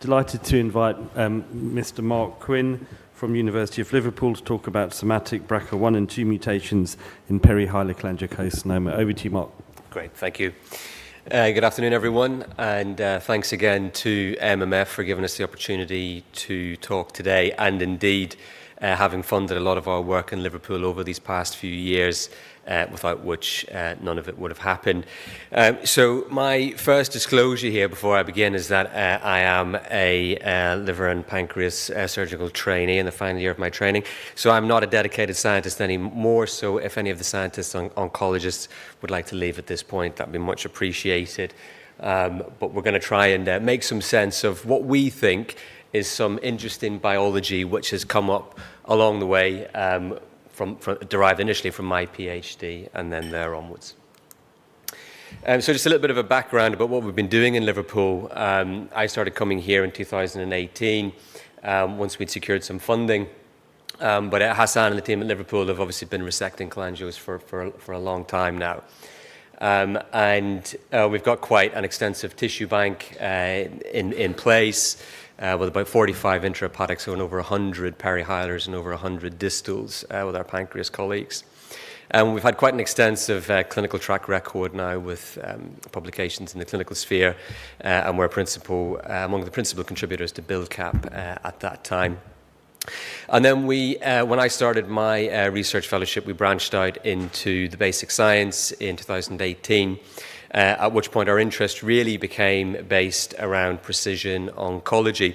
Delighted to invite Mr. Marc Quinn from University of Liverpool to talk about somatic BRCA1 and 2 mutations in peri-hilar cholangiocarcinoma. Over to you, Marc. Great, thank you. Good afternoon, everyone, and thanks again to MMF for giving us the opportunity to talk today, and indeed having funded a lot of our work in Liverpool over these past few years, without which none of it would have happened. So my first disclosure here before I begin is that I am a liver and pancreas surgical trainee in the final year of my training. So I'm not a dedicated scientist anymore, so if any of the scientists and oncologists would like to leave at this point, that'd be much appreciated. But we're going to try and make some sense of what we think is some interesting biology which has come up along the way, derived initially from my PhD and then there onwards. So just a little bit of a background about what we've been doing in Liverpool. I started coming here in 2018 once we'd secured some funding. But Hassan and the team at Liverpool have obviously been resecting cholangios for a long time now. And we've got quite an extensive tissue bank in place, with about 45 intrahepatic, so over 100 peri-hilars and over 100 distals with our pancreas colleagues. And we've had quite an extensive clinical track record now with publications in the clinical sphere, and we're among the principal contributors to BuildCap at that time. And then when I started my research fellowship, we branched out into the basic science in 2018, at which point our interest really became based around precision oncology.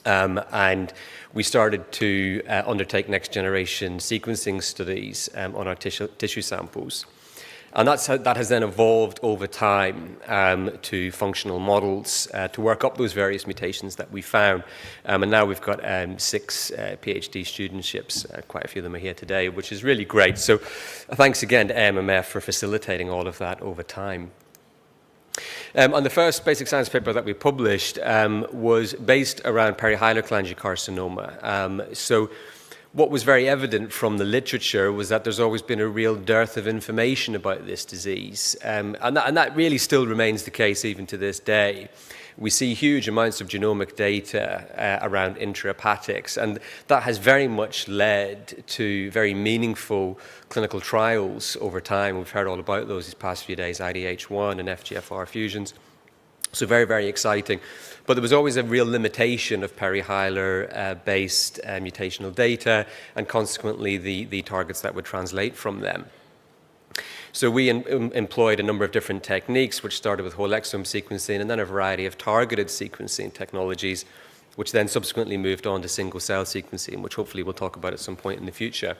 And we started to undertake next-generation sequencing studies on our tissue samples. And that has then evolved over time to functional models to work up those various mutations that we found. And now we've got 6 PhD studentships, quite a few of them are here today, which is really great. So thanks again to MMF for facilitating all of that over time. And the first basic science paper that we published was based around peri-hilar cholangiocarcinoma. So what was very evident from the literature was that there's always been a real dearth of information about this disease. And that really still remains the case even to this day. We see huge amounts of genomic data around intrahepatics, and that has very much led to very meaningful clinical trials over time. We've heard all about those these past few days, IDH1 and FGFR fusions. So very, very exciting. But there was always a real limitation of peri-hilar-based mutational data, and consequently the targets that would translate from them. So we employed a number of different techniques, which started with whole exome sequencing and then a variety of targeted sequencing technologies, which then subsequently moved on to single-cell sequencing, which hopefully we'll talk about at some point in the future.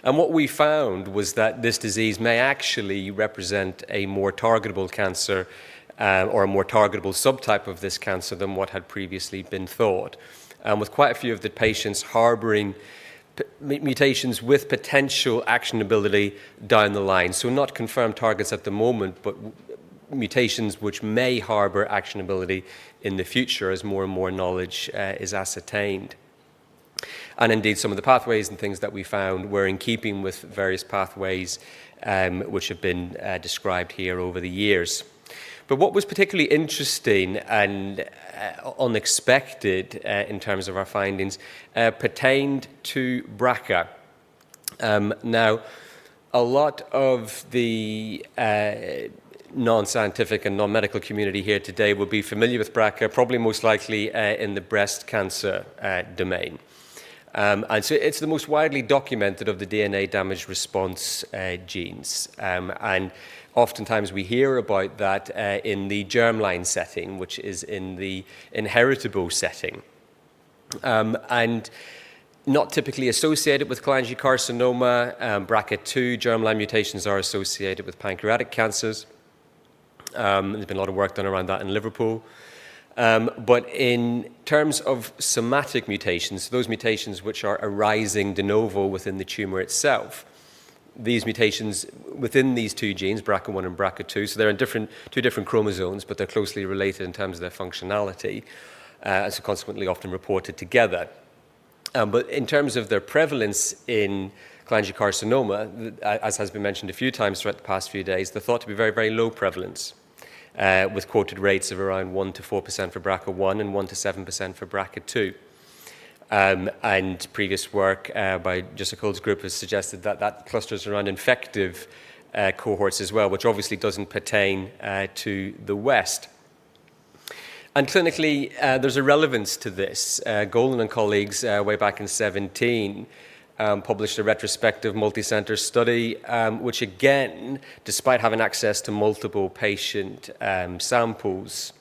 And what we found was that this disease may actually represent a more targetable cancer or a more targetable subtype of this cancer than what had previously been thought, with quite a few of the patients harboring mutations with potential actionability down the line. So not confirmed targets at the moment, but mutations which may harbor actionability in the future as more and more knowledge is ascertained. And indeed, some of the pathways and things that we found were in keeping with various pathways which have been described here over the years. But what was particularly interesting and unexpected in terms of our findings pertained to BRCA. Now, a lot of the non-scientific and non-medical community here today will be familiar with BRCA, probably most likely in the breast cancer domain. And so it's the most widely documented of the DNA damage response genes. And oftentimes we hear about that in the germline setting, which is in the inheritable setting. And not typically associated with cholangiocarcinoma. BRCA2 germline mutations are associated with pancreatic cancers. There's been a lot of work done around that in Liverpool. But in terms of somatic mutations, those mutations which are arising de novo within the tumor itself, these mutations within these 2 genes, BRCA1 and BRCA2, so they're in two different chromosomes, but they're closely related in terms of their functionality, and so consequently often reported together. But in terms of their prevalence in cholangiocarcinoma, as has been mentioned a few times throughout the past few days, they're thought to be very, very low prevalence. with quoted rates of around 1 to 4% for BRCA1 and 1 to 7% for BRCA2. And previous work by Jusikold's group has suggested that that clusters around infective cohorts as well, which obviously doesn't pertain to the West. And clinically, there's a relevance to this. Golan and colleagues way back in 2017 published a retrospective multi-center study, which again, despite having access to multiple patient samples,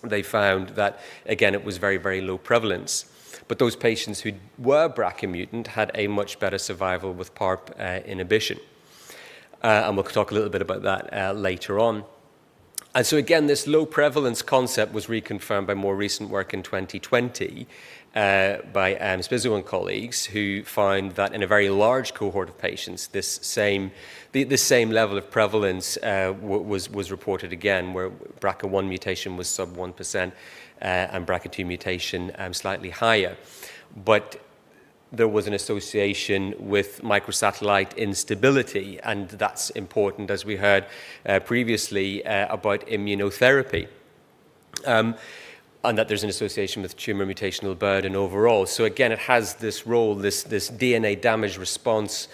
they found that, again, it was very, very low prevalence. But those patients who were BRCA mutant had a much better survival with PARP inhibition. And we'll talk a little bit about that later on. And so again, this low prevalence concept was reconfirmed by more recent work in 2020 by Spizzo and colleagues, who found that in a very large cohort of patients, this same level of prevalence was reported again, where BRCA1 mutation was sub 1% and BRCA2 mutation slightly higher. But there was an association with microsatellite instability, and that's important, as we heard previously, about immunotherapy, and that there's an association with tumor mutational burden overall. So again, it has this role, this DNA damage response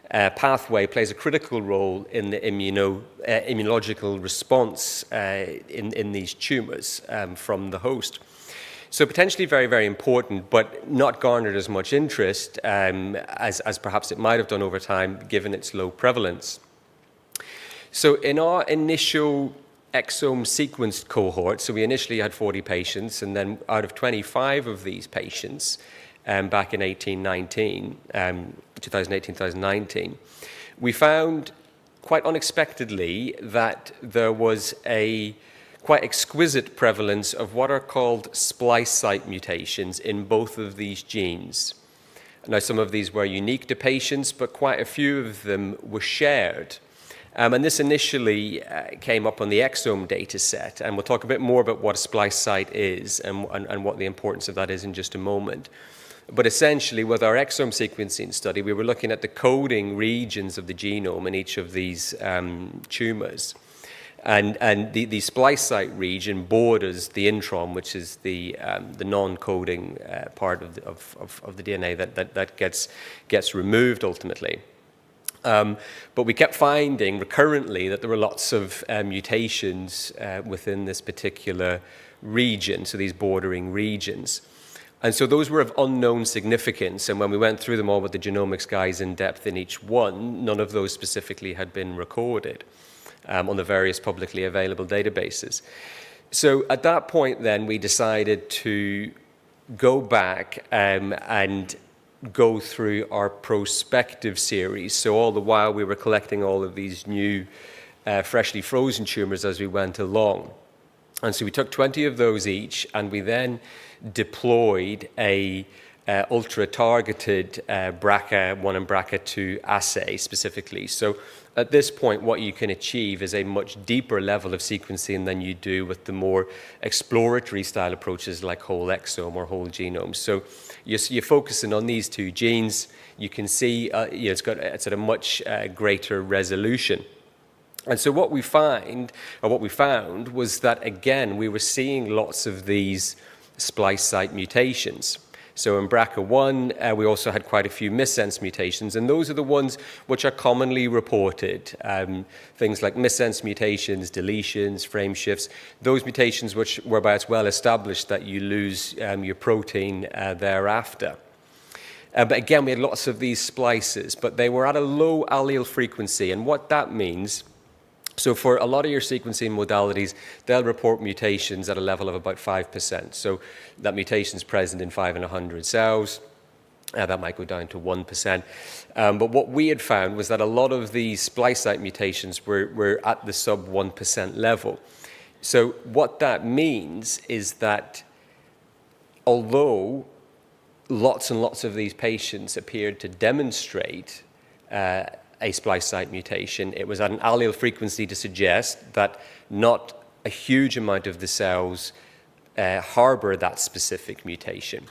pathway plays a critical role in the immunological response in these tumors from the host. So potentially very, very important, but not garnered as much interest as perhaps it might have done over time, given its low prevalence. So in our initial exome sequenced cohort, so we initially had 40 patients, and then out of 25 of these patients, back in 2018-2019, we found quite unexpectedly that there was a quite exquisite prevalence of what are called splice site mutations in both of these genes. Now, some of these were unique to patients, but quite a few of them were shared. And this initially came up on the exome data set, and we'll talk a bit more about what a splice site is and what the importance of that is in just a moment. But essentially, with our exome sequencing study, we were looking at the coding regions of the genome in each of these tumors. And the splice site region borders the intron, which is the non-coding part of the DNA that gets removed ultimately. But we kept finding recurrently that there were lots of mutations within this particular region, so these bordering regions. And so those were of unknown significance, and when we went through them all with the genomics guys in depth in each one, none of those specifically had been recorded on the various publicly available databases. So at that point then, we decided to go back and go through our prospective series. So all the while we were collecting all of these new freshly frozen tumors as we went along. And so we took 20 of those each, and we then deployed a ultra-targeted BRCA1 and BRCA2 assay specifically. So at this point, what you can achieve is a much deeper level of sequencing than you do with the more exploratory style approaches like whole exome or whole genome. So you're focusing on these two genes. You can see it's at a much greater resolution. And so what we found was that, again, we were seeing lots of these splice site mutations. So in BRCA1, we also had quite a few missense mutations, and those are the ones which are commonly reported. Things like missense mutations, deletions, frame shifts, those mutations whereby it's well established that you lose your protein thereafter. But again, we had lots of these splices, but they were at a low allele frequency, and what that means, so for a lot of your sequencing modalities, they'll report mutations at a level of about 5%. So that mutation is present in 5 in 100 cells. That might go down to 1%. But what we had found was that a lot of these splice site mutations were at the sub 1% level. So what that means is that although lots and lots of these patients appeared to demonstrate a splice site mutation, it was at an allele frequency to suggest that not a huge amount of the cells harbor that specific mutation.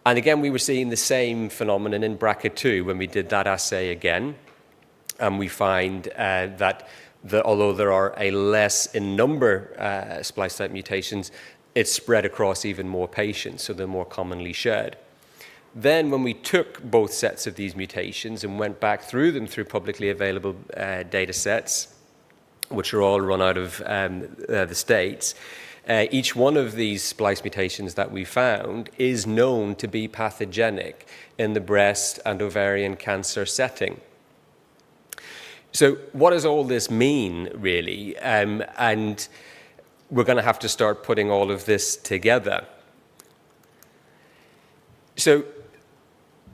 And again, we were seeing the same phenomenon in BRCA2 when we did that assay again. And we find that although there are a less in number splice type mutations, it's spread across even more patients, so they're more commonly shared. Then when we took both sets of these mutations and went back through them through publicly available data sets, which are all run out of the States, each one of these splice mutations that we found is known to be pathogenic in the breast and ovarian cancer setting. So what does all this mean, really? And we're going to have to start putting all of this together. So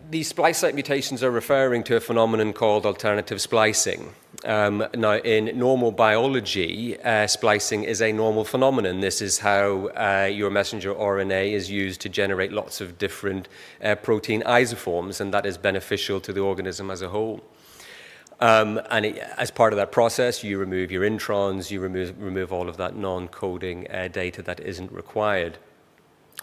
these splice site mutations are referring to a phenomenon called alternative splicing. Now, in normal biology, splicing is a normal phenomenon. This is how your messenger RNA is used to generate lots of different protein isoforms, and that is beneficial to the organism as a whole. As part of that process, you remove your introns, you remove all of that non-coding data that isn't required.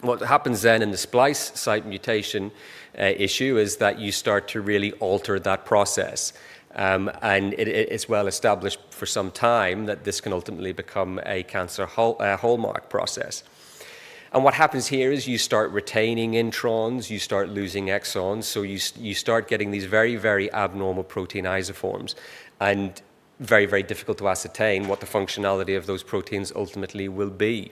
What happens then in the splice site mutation issue is that you start to really alter that process. And it's well established for some time that this can ultimately become a cancer hallmark process. And what happens here is you start retaining introns, you start losing exons, so you start getting these very, very abnormal protein isoforms, and very, very difficult to ascertain what the functionality of those proteins ultimately will be.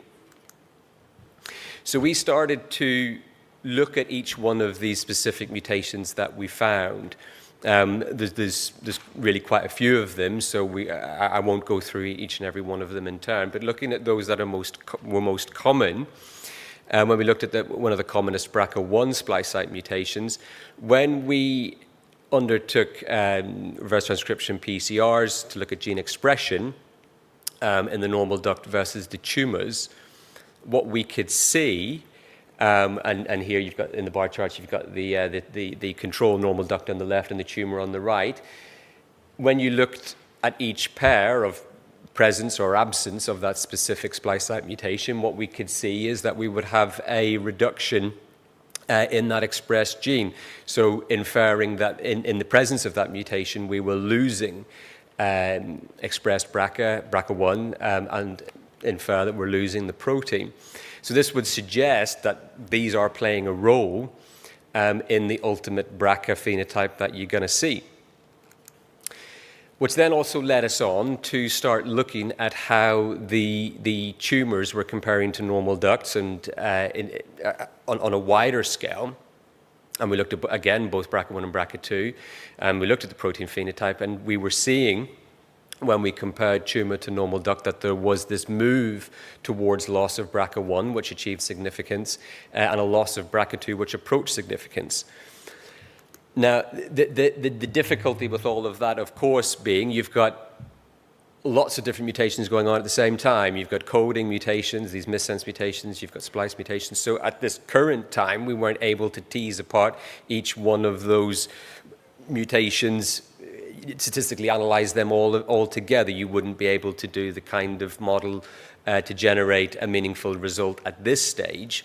So we started to look at each one of these specific mutations that we found. There's really quite a few of them, so I won't go through each and every one of them in turn, but looking at those that were most common, when we looked at one of the commonest BRCA1 splice site mutations, when we undertook reverse transcription PCRs to look at gene expression in the normal duct versus the tumors, what we could see, and here you've got in the bar charts, you've got the control normal duct on the left and the tumor on the right. When you looked at each pair of presence or absence of that specific splice site mutation, what we could see is that we would have a reduction in that expressed gene. So inferring that in the presence of that mutation, we were losing expressed BRCA1 and infer that we're losing the protein. So this would suggest that these are playing a role in the ultimate BRCA phenotype that you're going to see. Which then also led us on to start looking at how the tumors were comparing to normal ducts and on a wider scale. And we looked at, again, both BRCA1 and BRCA2, and we looked at the protein phenotype, and we were seeing, when we compared tumor to normal duct, that there was this move towards loss of BRCA1, which achieved significance, and a loss of BRCA2, which approached significance. Now, the difficulty with all of that, of course, being you've got lots of different mutations going on at the same time. You've got coding mutations, these missense mutations, you've got splice mutations. So at this current time, we weren't able to tease apart each one of those mutations, statistically analyze them all together. You wouldn't be able to do the kind of model to generate a meaningful result at this stage.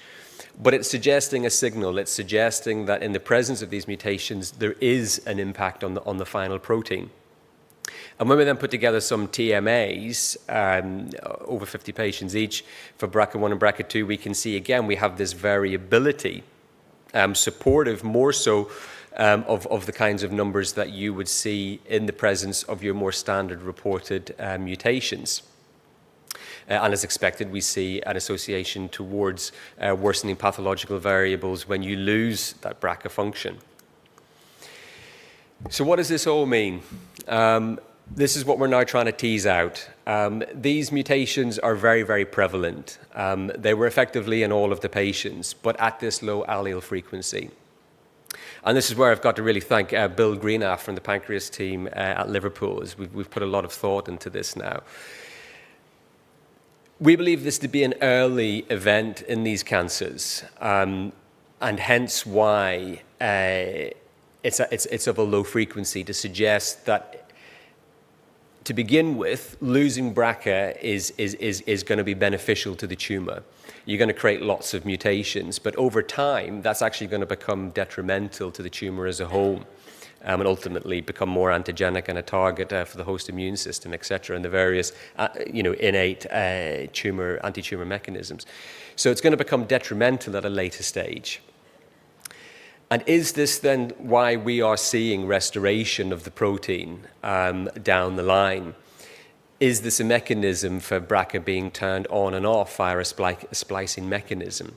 But it's suggesting a signal. It's suggesting that in the presence of these mutations, there is an impact on the final protein. And when we then put together some TMAs, over 50 patients each, for BRCA1 and BRCA2, we can see, again, we have this variability, supportive more so of the kinds of numbers that you would see in the presence of your more standard reported mutations. And as expected, we see an association towards worsening pathological variables when you lose that BRCA function. So what does this all mean? This is what we're now trying to tease out. These mutations are very, very prevalent. They were effectively in all of the patients, but at this low allele frequency. And this is where I've got to really thank Bill Greenaff from the pancreas team at Liverpool. We've put a lot of thought into this now. We believe this to be an early event in these cancers, and hence why it's of a low frequency, to suggest that, to begin with, losing BRCA is going to be beneficial to the tumor. you're going to create lots of mutations. But over time, that's actually going to become detrimental to the tumor as a whole, and ultimately become more antigenic and a target for the host immune system, et cetera, and the various innate anti-tumor mechanisms. So it's going to become detrimental at a later stage. And is this then why we are seeing restoration of the protein down the line? Is this a mechanism for BRCA being turned on and off via a splicing mechanism?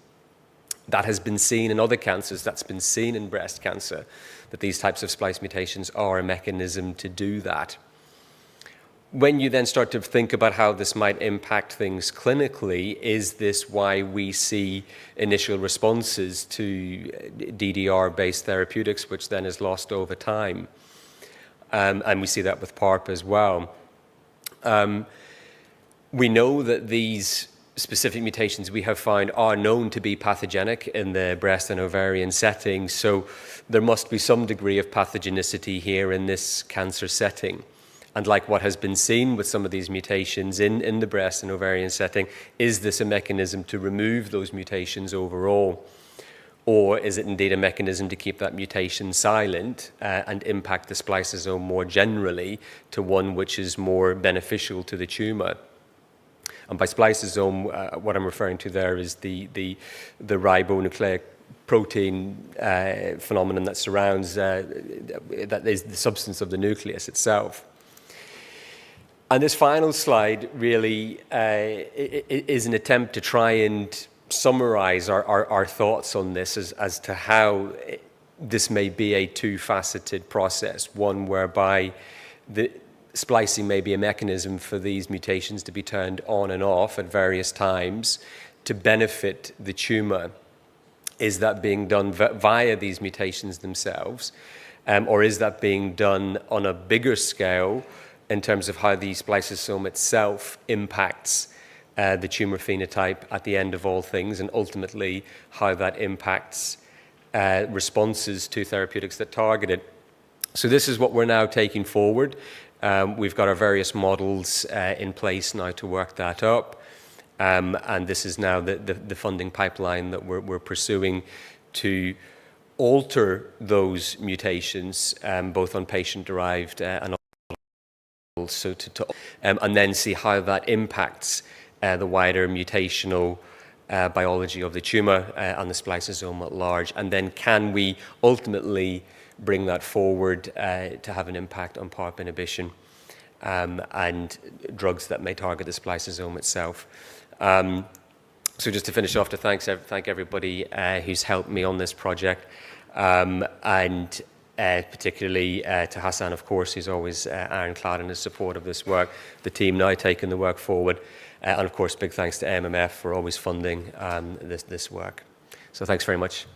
That has been seen in other cancers, that's been seen in breast cancer, that these types of splice mutations are a mechanism to do that. When you then start to think about how this might impact things clinically, is this why we see initial responses to DDR-based therapeutics, which then is lost over time? And we see that with PARP as well. We know that these specific mutations we have found are known to be pathogenic in the breast and ovarian setting, so there must be some degree of pathogenicity here in this cancer setting. And like what has been seen with some of these mutations in the breast and ovarian setting, is this a mechanism to remove those mutations overall? Or is it indeed a mechanism to keep that mutation silent and impact the spliceosome more generally to one which is more beneficial to the tumor? And by spliceosome, what I'm referring to there is the ribonucleic protein phenomenon that surrounds, that is the substance of the nucleus itself. And this final slide really is an attempt to try and summarize our thoughts on this as to how this may be a two-faceted process, one whereby the splicing may be a mechanism for these mutations to be turned on and off at various times to benefit the tumor. Is that being done via these mutations themselves, or is that being done on a bigger scale in terms of how the spliceosome itself impacts the tumor phenotype at the end of all things, and ultimately how that impacts responses to therapeutics that target it? So this is what we're now taking forward. We've got our various models in place now to work that up, and this is now the funding pipeline that we're pursuing to alter those mutations, both on patient-derived and also and then see how that impacts the wider mutational biology of the tumor and the spliceosome at large. And then can we ultimately bring that forward to have an impact on PARP inhibition and drugs that may target the spliceosome itself. So just to finish off, to thank everybody who's helped me on this project, and particularly to Hassan, of course, who's always ironclad in his support of this work, the team now taking the work forward, and of course, big thanks to MMF for always funding this work. So thanks very much.